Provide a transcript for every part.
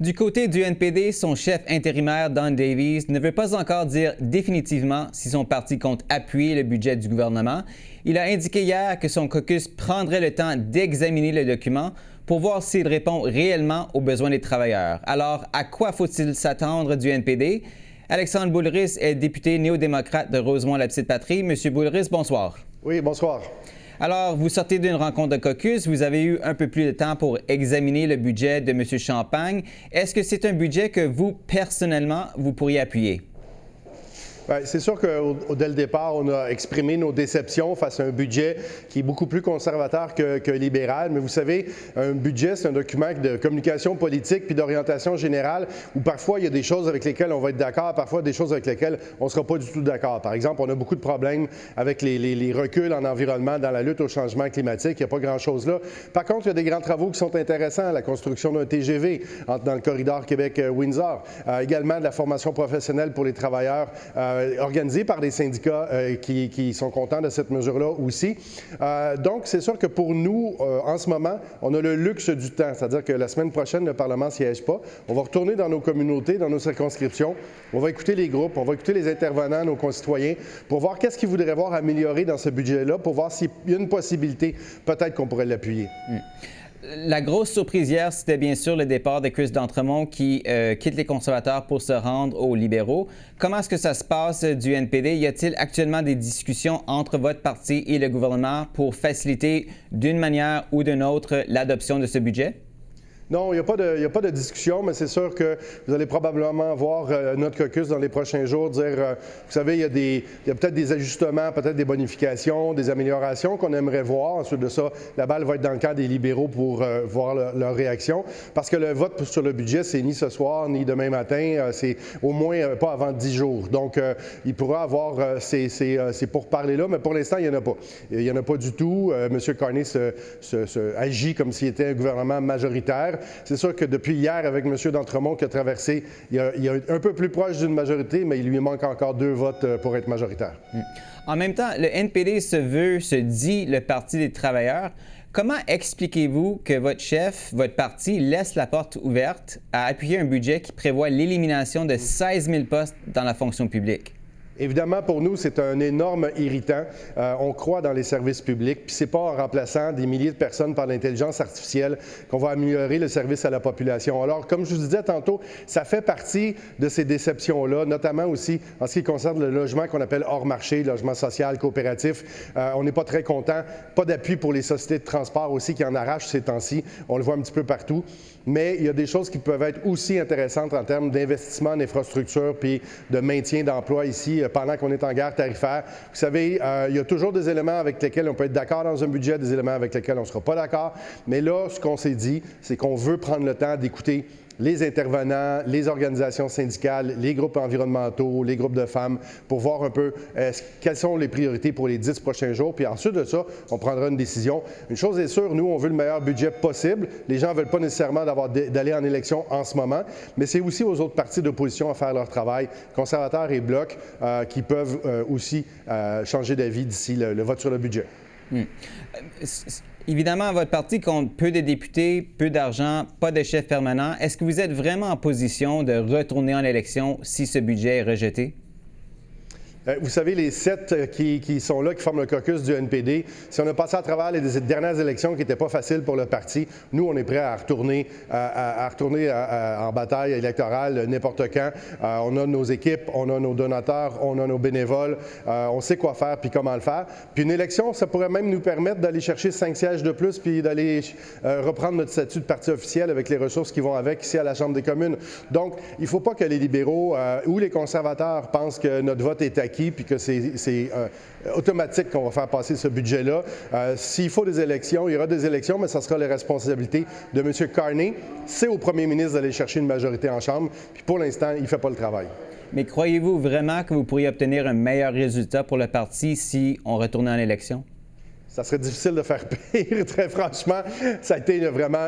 Du côté du NPD, son chef intérimaire, Don Davies, ne veut pas encore dire définitivement si son parti compte appuyer le budget du gouvernement. Il a indiqué hier que son caucus prendrait le temps d'examiner le document pour voir s'il répond réellement aux besoins des travailleurs. Alors, à quoi faut-il s'attendre du NPD? Alexandre Boulris est député néo-démocrate de Rosemont-la-Petite-Patrie. Monsieur Boulris, bonsoir. Oui, bonsoir. Alors, vous sortez d'une rencontre de caucus, vous avez eu un peu plus de temps pour examiner le budget de M. Champagne. Est-ce que c'est un budget que vous, personnellement, vous pourriez appuyer? Bien, c'est sûr que dès le départ, on a exprimé nos déceptions face à un budget qui est beaucoup plus conservateur que libéral. Mais vous savez, un budget, c'est un document de communication politique puis d'orientation générale où parfois il y a des choses avec lesquelles on va être d'accord, parfois des choses avec lesquelles on ne sera pas du tout d'accord. Par exemple, on a beaucoup de problèmes avec les reculs en environnement dans la lutte au changement climatique. Il n'y a pas grand-chose là. Par contre, il y a des grands travaux qui sont intéressants. La construction d'un TGV dans le corridor Québec-Windsor. Également de la formation professionnelle pour les travailleurs organisé par des syndicats qui sont contents de cette mesure-là aussi. Donc, c'est sûr que pour nous, en ce moment, on a le luxe du temps, c'est-à-dire que la semaine prochaine, le Parlement ne siège pas. On va retourner dans nos communautés, dans nos circonscriptions. On va écouter les groupes, on va écouter les intervenants, nos concitoyens, pour voir qu'est-ce qu'ils voudraient voir améliorer dans ce budget-là, pour voir s'il y a une possibilité, peut-être qu'on pourrait l'appuyer. La grosse surprise hier, c'était bien sûr le départ de Chris D'Entremont qui quitte les conservateurs pour se rendre aux libéraux. Comment est-ce que ça se passe du NPD? Y a-t-il actuellement des discussions entre votre parti et le gouvernement pour faciliter d'une manière ou d'une autre l'adoption de ce budget? Non, il n'y a pas de discussion, mais c'est sûr que vous allez probablement voir notre caucus dans les prochains jours dire, vous savez, il y a peut-être des ajustements, peut-être des bonifications, des améliorations qu'on aimerait voir. Ensuite de ça, la balle va être dans le camp des libéraux pour voir leur réaction. Parce que le vote sur le budget, c'est ni ce soir, ni demain matin, c'est au moins pas avant 10 jours. Donc, il pourra avoir ces pourparlers-là, mais pour l'instant, il n'y en a pas. Il n'y en a pas du tout. M. Carney agit comme s'il était un gouvernement majoritaire. C'est sûr que depuis hier, avec M. D'Entremont qui a traversé, il est un peu plus proche d'une majorité, mais il lui manque encore 2 votes pour être majoritaire. En même temps, le NPD se dit le Parti des travailleurs. Comment expliquez-vous que votre chef, votre parti, laisse la porte ouverte à appuyer un budget qui prévoit l'élimination de 16 000 postes dans la fonction publique? Évidemment, pour nous, c'est un énorme irritant. On croit dans les services publics, puis c'est pas en remplaçant des milliers de personnes par l'intelligence artificielle qu'on va améliorer le service à la population. Alors, comme je vous disais tantôt, ça fait partie de ces déceptions-là, notamment aussi en ce qui concerne le logement qu'on appelle hors marché, logement social, coopératif. On n'est pas très content. Pas d'appui pour les sociétés de transport aussi qui en arrachent ces temps-ci. On le voit un petit peu partout. Mais il y a des choses qui peuvent être aussi intéressantes en termes d'investissement en infrastructure puis de maintien d'emploi ici pendant qu'on est en guerre tarifaire. Vous savez, il y a toujours des éléments avec lesquels on peut être d'accord dans un budget, des éléments avec lesquels on ne sera pas d'accord. Mais là, ce qu'on s'est dit, c'est qu'on veut prendre le temps d'écouter les intervenants, les organisations syndicales, les groupes environnementaux, les groupes de femmes, pour voir un peu quelles sont les priorités pour les 10 prochains jours. Puis ensuite de ça, on prendra une décision. Une chose est sûre, nous, on veut le meilleur budget possible. Les gens ne veulent pas nécessairement d'aller en élection en ce moment, mais c'est aussi aux autres partis d'opposition à faire leur travail, conservateurs et blocs, qui peuvent aussi changer d'avis d'ici le vote sur le budget. Évidemment, votre parti compte peu de députés, peu d'argent, pas de chef permanent. Est-ce que vous êtes vraiment en position de retourner en élection si ce budget est rejeté? Vous savez, les 7 qui sont là, qui forment le caucus du NPD, si on a passé à travers les dernières élections qui n'étaient pas faciles pour le parti, nous, on est prêts à retourner en bataille électorale n'importe quand. On a nos équipes, on a nos donateurs, on a nos bénévoles, on sait quoi faire puis comment le faire. Puis une élection, ça pourrait même nous permettre d'aller chercher 5 sièges de plus puis d'aller reprendre notre statut de parti officiel avec les ressources qui vont avec ici à la Chambre des communes. Donc, il ne faut pas que les libéraux ou les conservateurs pensent que notre vote est acquis puis que c'est automatique qu'on va faire passer ce budget-là. S'il faut des élections, il y aura des élections, mais ça sera les responsabilités de M. Carney. C'est au premier ministre d'aller chercher une majorité en Chambre, puis pour l'instant, il ne fait pas le travail. Mais croyez-vous vraiment que vous pourriez obtenir un meilleur résultat pour le parti si on retournait en élection? Ça serait difficile de faire pire, très franchement. Ça a été vraiment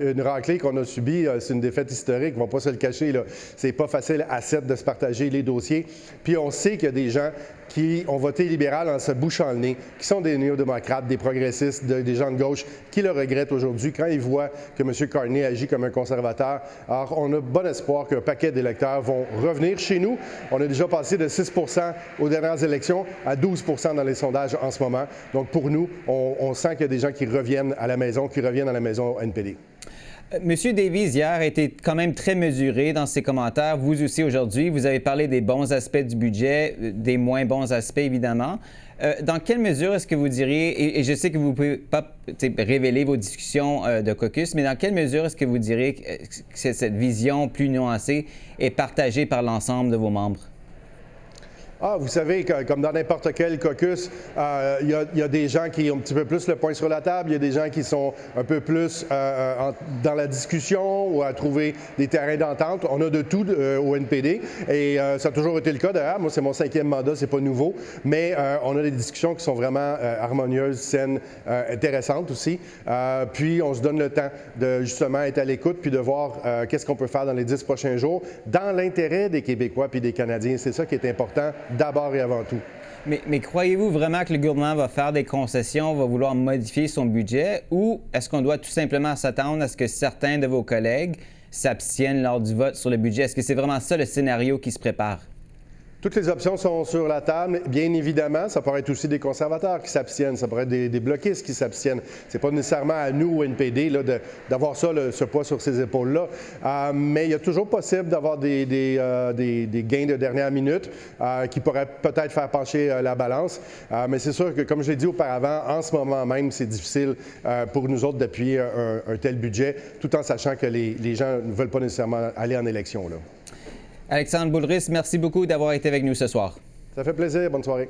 une raclée qu'on a subie. C'est une défaite historique, on ne va pas se le cacher. C'est pas facile à 7 de se partager les dossiers. Puis on sait qu'il y a des gens qui ont voté libéral en se bouchant le nez, qui sont des néo-démocrates, des progressistes, des gens de gauche, qui le regrettent aujourd'hui quand ils voient que M. Carney agit comme un conservateur. Alors, on a bon espoir qu'un paquet d'électeurs vont revenir chez nous. On a déjà passé de 6 aux dernières élections à 12 dans les sondages en ce moment. Donc, pour nous, on sent qu'il y a des gens qui reviennent à la maison, NPD. Monsieur Davies, hier, a été quand même très mesuré dans ses commentaires. Vous aussi, aujourd'hui, vous avez parlé des bons aspects du budget, des moins bons aspects, évidemment. Dans quelle mesure est-ce que vous diriez, et je sais que vous ne pouvez pas révéler vos discussions de caucus, mais dans quelle mesure est-ce que vous diriez que cette vision plus nuancée est partagée par l'ensemble de vos membres? Vous savez, comme dans n'importe quel caucus, il y a des gens qui ont un petit peu plus le poing sur la table, il y a des gens qui sont un peu plus dans la discussion ou à trouver des terrains d'entente. On a de tout au NPD et ça a toujours été le cas. D'ailleurs, moi, c'est mon 5e mandat, c'est pas nouveau, mais on a des discussions qui sont vraiment harmonieuses, saines, intéressantes aussi. Puis, on se donne le temps de justement être à l'écoute puis de voir qu'est-ce qu'on peut faire dans les 10 prochains jours dans l'intérêt des Québécois puis des Canadiens. C'est ça qui est important d'abord et avant tout. Mais croyez-vous vraiment que le gouvernement va faire des concessions, va vouloir modifier son budget, ou est-ce qu'on doit tout simplement s'attendre à ce que certains de vos collègues s'abstiennent lors du vote sur le budget? Est-ce que c'est vraiment ça le scénario qui se prépare? Toutes les options sont sur la table. Bien évidemment, ça pourrait être aussi des conservateurs qui s'abstiennent, ça pourrait être des bloquistes qui s'abstiennent. C'est pas nécessairement à nous, au NPD, d'avoir ça, ce poids sur ces épaules-là. Mais il est toujours possible d'avoir des gains de dernière minute qui pourraient peut-être faire pencher la balance. Mais c'est sûr que, comme je l'ai dit auparavant, en ce moment même, c'est difficile pour nous autres d'appuyer un tel budget, tout en sachant que les gens ne veulent pas nécessairement aller en élection, là. Alexandre Boulris, merci beaucoup d'avoir été avec nous ce soir. Ça fait plaisir. Bonne soirée.